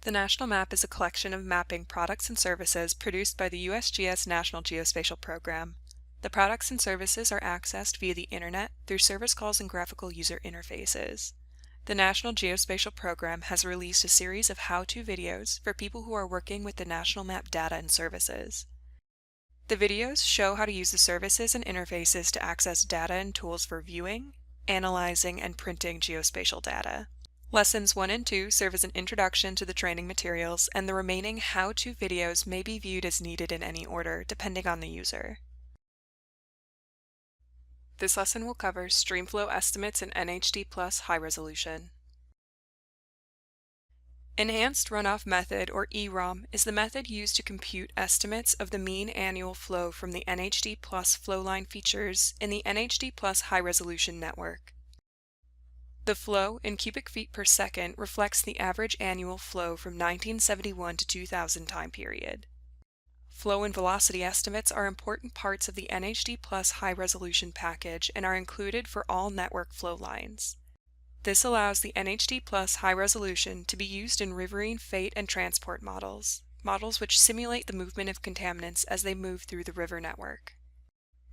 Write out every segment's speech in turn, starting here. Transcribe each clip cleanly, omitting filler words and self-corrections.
The national map is a collection of mapping products and services produced by the USGS National Geospatial Program. The products and services are accessed via the Internet through service calls and graphical user interfaces. The National Geospatial Program has released a series of how-to videos for people who are working with the national map data and services. The videos show how to use the services and interfaces to access data and tools for viewing, analyzing, and printing geospatial data. Lessons 1 and 2 serve as an introduction to the training materials, and the remaining how-to videos may be viewed as needed in any order, depending on the user. This lesson will cover streamflow estimates in NHDPlus High Resolution. Enhanced Runoff Method, or EROM, is the method used to compute estimates of the mean annual flow from the NHDPlus flowline features in the NHDPlus High Resolution network. The flow in cubic feet per second reflects the average annual flow from 1971 to 2000 time period. Flow and velocity estimates are important parts of the NHDPlus High Resolution package and are included for all network flow lines. This allows the NHDPlus High Resolution to be used in riverine fate and transport models which simulate the movement of contaminants as they move through the river network.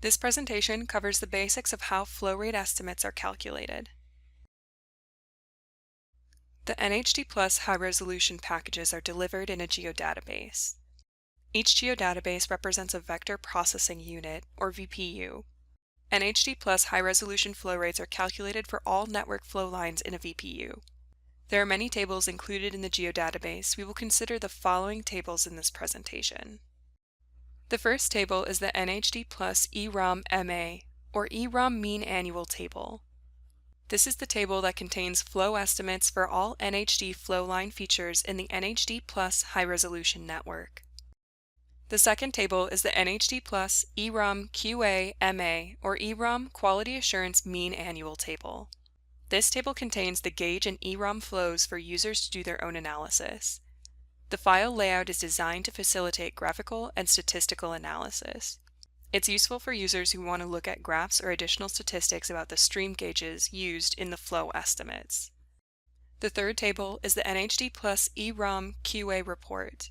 This presentation covers the basics of how flow rate estimates are calculated. The NHDPlus High Resolution packages are delivered in a geodatabase. Each geodatabase represents a vector processing unit, or VPU. NHDPlus High Resolution flow rates are calculated for all network flow lines in a VPU. There are many tables included in the geodatabase. We will consider the following tables in this presentation. The first table is the NHDPlus EROM MA, or EROM Mean Annual Table. This is the table that contains flow estimates for all NHD flowline features in the NHDPlus High Resolution network. The second table is the NHDPlus EROM QA MA, or EROM Quality Assurance Mean Annual Table. This table contains the gauge and EROM flows for users to do their own analysis. The file layout is designed to facilitate graphical and statistical analysis. It's useful for users who want to look at graphs or additional statistics about the stream gauges used in the flow estimates. The third table is the NHDPlus EROM QA report,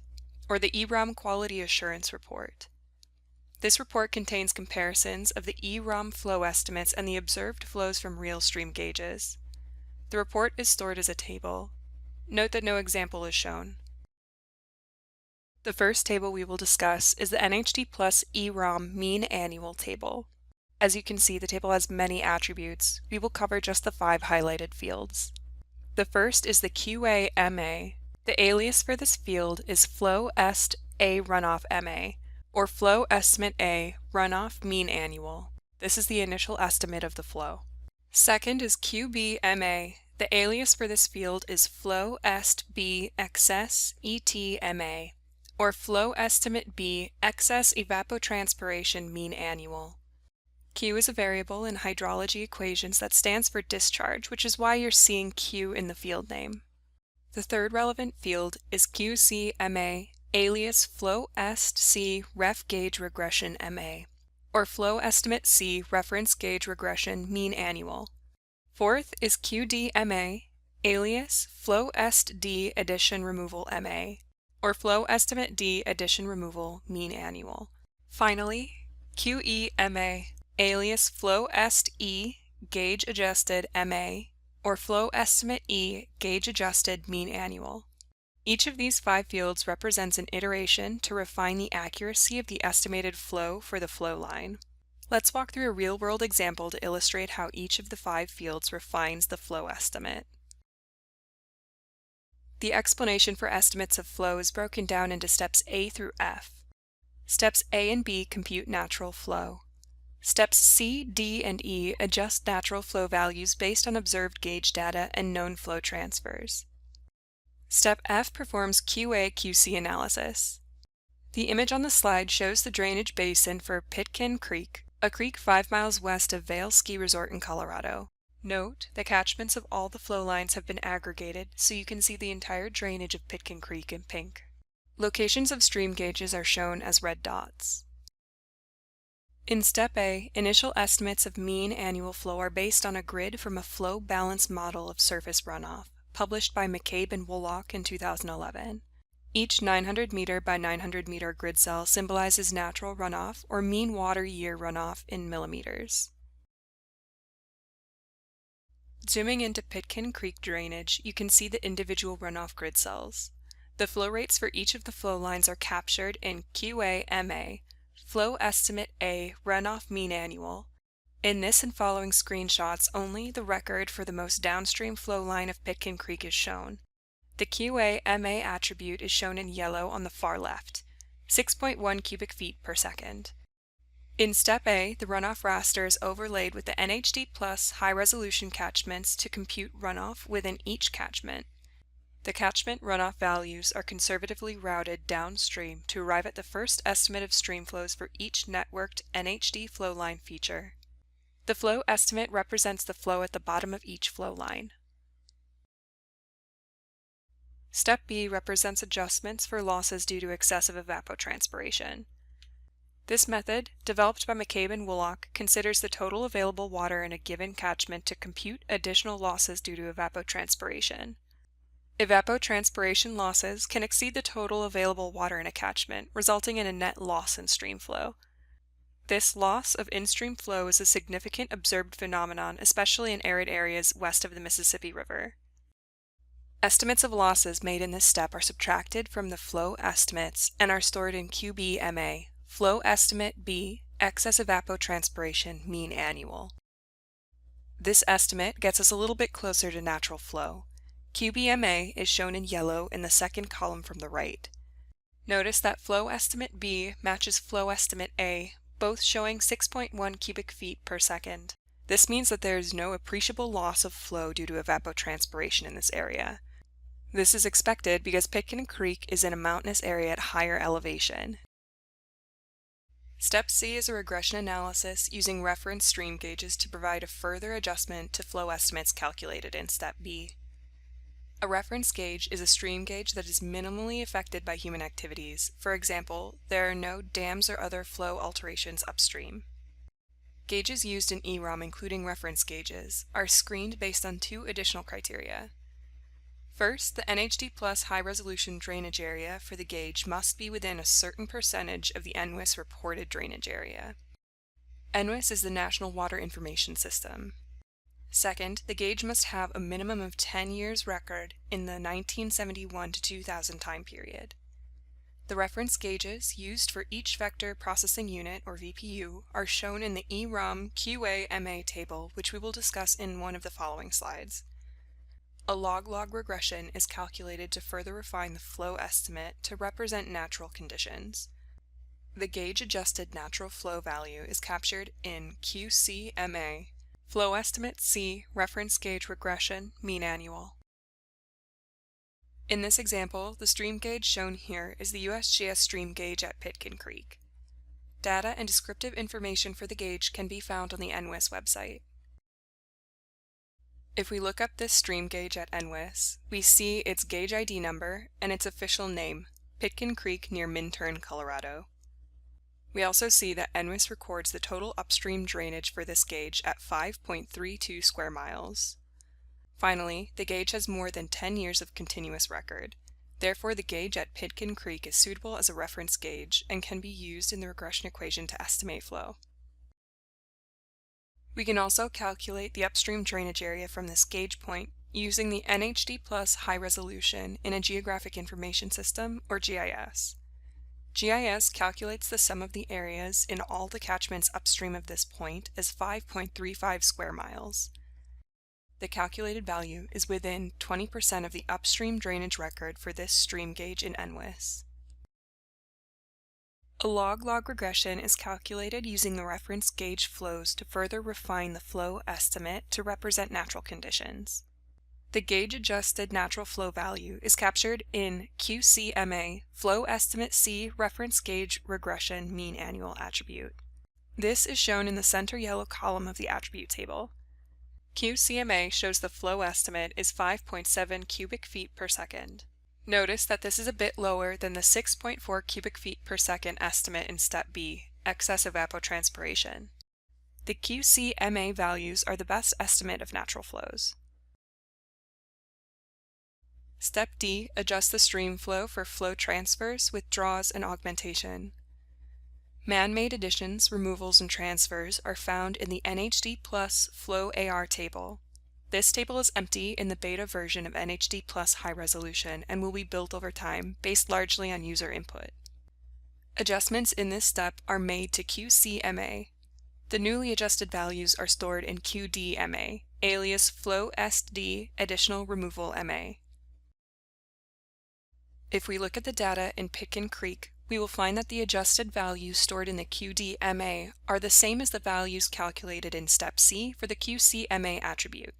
or the EROM Quality Assurance Report. This report contains comparisons of the EROM flow estimates and the observed flows from real stream gauges. The report is stored as a table. Note that no example is shown. The first table we will discuss is the NHDPlus EROM Mean Annual Table. As you can see, the table has many attributes. We will cover just the 5 highlighted fields. The first is the QA MA. The alias for this field is Flow Est A Runoff MA, or Flow Estimate A Runoff Mean Annual. This is the initial estimate of the flow. Second is QB MA. The alias for this field is Flow Est B Excess ET MA, or Flow Estimate B Excess Evapotranspiration Mean Annual. Q is a variable in hydrology equations that stands for discharge, which is why you're seeing Q in the field name. The third relevant field is QC-MA, alias Flow Est C Ref Gauge Regression MA, or Flow Estimate C Reference Gauge Regression Mean Annual. Fourth is QD-MA, alias Flow Est D Addition Removal MA, or Flow Estimate D Addition Removal Mean Annual. Finally, QE-MA, alias Flow Est E Gauge Adjusted MA, or Flow Estimate E Gauge Adjusted Mean Annual. Each of these 5 fields represents an iteration to refine the accuracy of the estimated flow for the flow line. Let's walk through a real-world example to illustrate how each of the 5 fields refines the flow estimate. The explanation for estimates of flow is broken down into steps A through F. Steps A and B compute natural flow. Steps C, D, and E adjust natural flow values based on observed gauge data and known flow transfers. Step F performs QA/QC analysis. The image on the slide shows the drainage basin for Pitkin Creek, a creek 5 miles west of Vail Ski Resort in Colorado. Note, the catchments of all the flow lines have been aggregated, so you can see the entire drainage of Pitkin Creek in pink. Locations of stream gauges are shown as red dots. In Step A, initial estimates of mean annual flow are based on a grid from a flow balance model of surface runoff, published by McCabe and Woolock in 2011. Each 900 meter by 900 meter grid cell symbolizes natural runoff or mean water year runoff in millimeters. Zooming into Pitkin Creek drainage, you can see the individual runoff grid cells. The flow rates for each of the flow lines are captured in QA-MA, Flow Estimate A Runoff Mean Annual. In this and following screenshots, only the record for the most downstream flow line of Pitkin Creek is shown. The QA-MA attribute is shown in yellow on the far left, 6.1 cubic feet per second. In Step A, the runoff raster is overlaid with the NHDPlus High Resolution catchments to compute runoff within each catchment. The catchment runoff values are conservatively routed downstream to arrive at the first estimate of streamflows for each networked NHD flowline feature. The flow estimate represents the flow at the bottom of each flow line. Step B represents adjustments for losses due to excessive evapotranspiration. This method, developed by McCabe and Woolock, considers the total available water in a given catchment to compute additional losses due to evapotranspiration. Evapotranspiration losses can exceed the total available water in a catchment, resulting in a net loss in streamflow. This loss of in-stream flow is a significant observed phenomenon, especially in arid areas west of the Mississippi River. Estimates of losses made in this step are subtracted from the flow estimates and are stored in QB-MA, Flow Estimate B, Excess Evapotranspiration Mean Annual. This estimate gets us a little bit closer to natural flow. QB-MA is shown in yellow in the second column from the right. Notice that Flow Estimate B matches Flow Estimate A, both showing 6.1 cubic feet per second. This means that there is no appreciable loss of flow due to evapotranspiration in this area. This is expected because Pitkin Creek is in a mountainous area at higher elevation. Step C is a regression analysis using reference stream gauges to provide a further adjustment to flow estimates calculated in Step B. A reference gauge is a stream gauge that is minimally affected by human activities. For example, there are no dams or other flow alterations upstream. Gauges used in EROM, including reference gauges, are screened based on two additional criteria. First, the NHDPlus High Resolution drainage area for the gauge must be within a certain percentage of the NWIS reported drainage area. NWIS is the National Water Information System. Second, the gauge must have a minimum of 10 years record in the 1971 to 2000 time period. The reference gauges used for each vector processing unit, or VPU, are shown in the EROM QA-MA table, which we will discuss in one of the following slides. A log-log regression is calculated to further refine the flow estimate to represent natural conditions. The gauge-adjusted natural flow value is captured in QC-MA, Flow Estimate C, Reference Gauge Regression, Mean Annual. In this example, the stream gauge shown here is the USGS stream gauge at Pitkin Creek. Data and descriptive information for the gauge can be found on the NWIS website. If we look up this stream gauge at NWIS, we see its gauge ID number and its official name, Pitkin Creek near Minturn, Colorado. We also see that NWIS records the total upstream drainage for this gauge at 5.32 square miles. Finally, the gauge has more than 10 years of continuous record. Therefore, the gauge at Pitkin Creek is suitable as a reference gauge and can be used in the regression equation to estimate flow. We can also calculate the upstream drainage area from this gauge point using the NHDPlus High Resolution in a Geographic Information System, or GIS. GIS calculates the sum of the areas in all the catchments upstream of this point as 5.35 square miles. The calculated value is within 20% of the upstream drainage record for this stream gauge in NWIS. A log-log regression is calculated using the reference gauge flows to further refine the flow estimate to represent natural conditions. The gauge-adjusted natural flow value is captured in QCMA, Flow Estimate C, Reference Gauge Regression Mean Annual attribute. This is shown in the center yellow column of the attribute table. QCMA shows the flow estimate is 5.7 cubic feet per second. Notice that this is a bit lower than the 6.4 cubic feet per second estimate in Step B, excess evapotranspiration. The QCMA values are the best estimate of natural flows. Step D, adjust the stream flow for flow transfers, withdrawals, and augmentation. Man-made additions, removals, and transfers are found in the NHDPlus Flow AR table. This table is empty in the beta version of NHDPlus High Resolution and will be built over time, based largely on user input. Adjustments in this step are made to QCMA. The newly adjusted values are stored in QDMA, alias FlowSD additional removal MA. If we look at the data in Pitkin Creek, we will find that the adjusted values stored in the QDMA are the same as the values calculated in Step C for the QCMA attribute.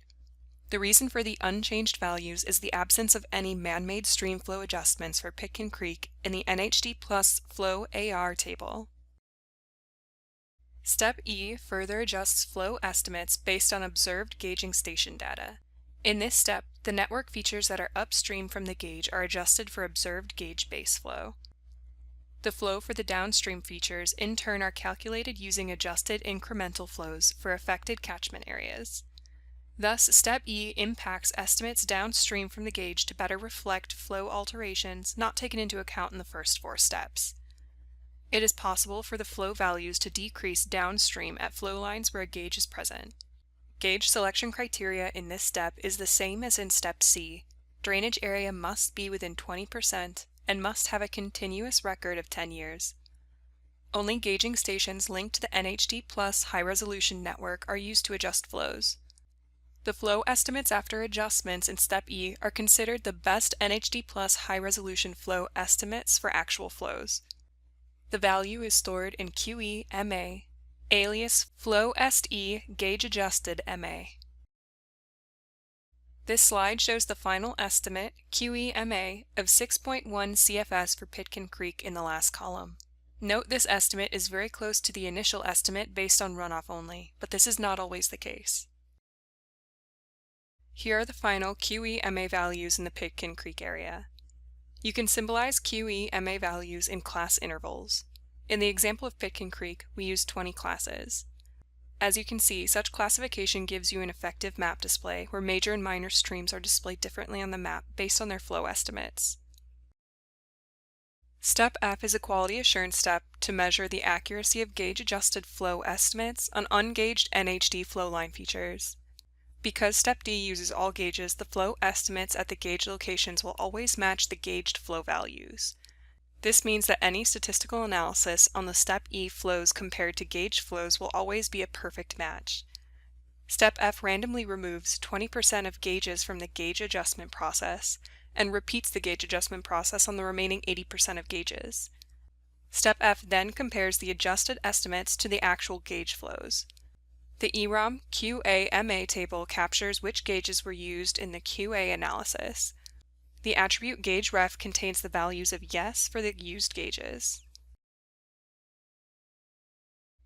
The reason for the unchanged values is the absence of any man-made streamflow adjustments for Pitkin Creek in the NHDPlus Flow AR table. Step E further adjusts flow estimates based on observed gauging station data. In this step, the network features that are upstream from the gauge are adjusted for observed gauge base flow. The flow for the downstream features in turn are calculated using adjusted incremental flows for affected catchment areas. Thus, Step E impacts estimates downstream from the gauge to better reflect flow alterations not taken into account in the first 4 steps. It is possible for the flow values to decrease downstream at flow lines where a gauge is present. Gauge selection criteria in this step is the same as in Step C. Drainage area must be within 20% and must have a continuous record of 10 years. Only gauging stations linked to the NHDPlus High Resolution network are used to adjust flows. The flow estimates after adjustments in Step E are considered the best NHDPlus High Resolution flow estimates for actual flows. The value is stored in QEMA, alias FlowSD Gauge Adjusted MA. This slide shows the final estimate, QEMA, of 6.1 CFS for Pitkin Creek in the last column. Note this estimate is very close to the initial estimate based on runoff only, but this is not always the case. Here are the final QEMA values in the Pitkin Creek area. You can symbolize QEMA values in class intervals. In the example of Pitkin Creek, we used 20 classes. As you can see, such classification gives you an effective map display where major and minor streams are displayed differently on the map based on their flow estimates. Step F is a quality assurance step to measure the accuracy of gauge-adjusted flow estimates on ungauged NHD flowline features. Because Step D uses all gauges, the flow estimates at the gauge locations will always match the gauged flow values. This means that any statistical analysis on the Step E flows compared to gauge flows will always be a perfect match. Step F randomly removes 20% of gauges from the gauge adjustment process and repeats the gauge adjustment process on the remaining 80% of gauges. Step F then compares the adjusted estimates to the actual gauge flows. The EROM QA-MA table captures which gauges were used in the QA analysis. The attribute gauge ref contains the values of yes for the used gauges.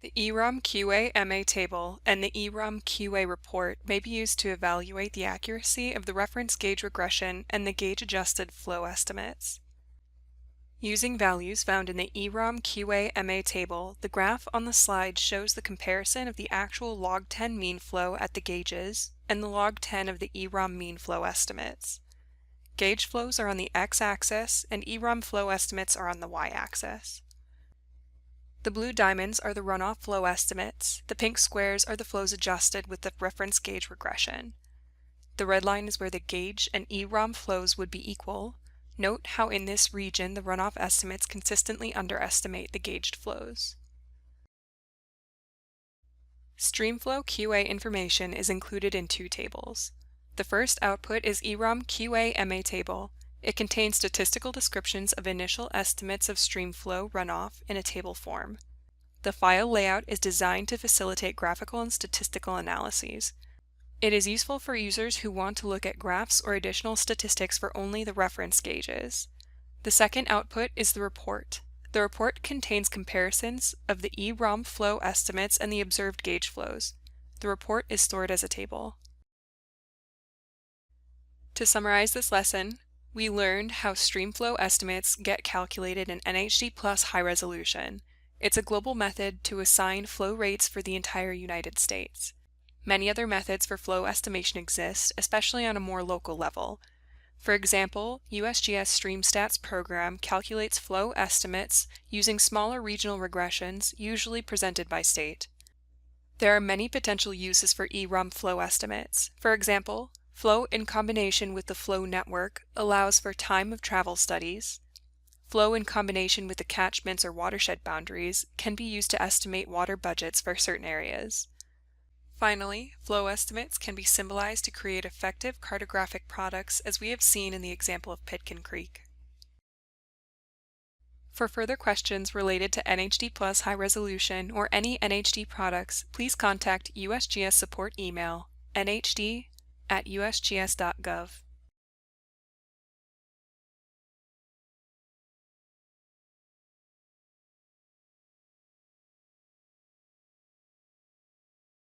The EROM QA-MA table and the EROM QA report may be used to evaluate the accuracy of the reference gauge regression and the gauge-adjusted flow estimates. Using values found in the EROM QA-MA table, the graph on the slide shows the comparison of the actual log 10 mean flow at the gauges and the log 10 of the EROM mean flow estimates. Gauge flows are on the x-axis and EROM flow estimates are on the y-axis. The blue diamonds are the runoff flow estimates, the pink squares are the flows adjusted with the reference gauge regression. The red line is where the gauge and EROM flows would be equal. Note how in this region the runoff estimates consistently underestimate the gauged flows. Streamflow QA information is included in 2 tables. The first output is EROM QA-MA table. It contains statistical descriptions of initial estimates of streamflow runoff in a table form. The file layout is designed to facilitate graphical and statistical analyses. It is useful for users who want to look at graphs or additional statistics for only the reference gauges. The second output is the report. The report contains comparisons of the EROM flow estimates and the observed gauge flows. The report is stored as a table. To summarize this lesson, we learned how streamflow estimates get calculated in NHDPlus High Resolution. It's a global method to assign flow rates for the entire United States. Many other methods for flow estimation exist, especially on a more local level. For example, USGS StreamStats program calculates flow estimates using smaller regional regressions, usually presented by state. There are many potential uses for EROM flow estimates. For example, flow in combination with the flow network allows for time of travel studies. Flow in combination with the catchments or watershed boundaries can be used to estimate water budgets for certain areas. Finally, flow estimates can be symbolized to create effective cartographic products, as we have seen in the example of Pitkin Creek. For further questions related to NHDPlus High Resolution or any NHD products, please contact USGS support email nhd@usgs.gov.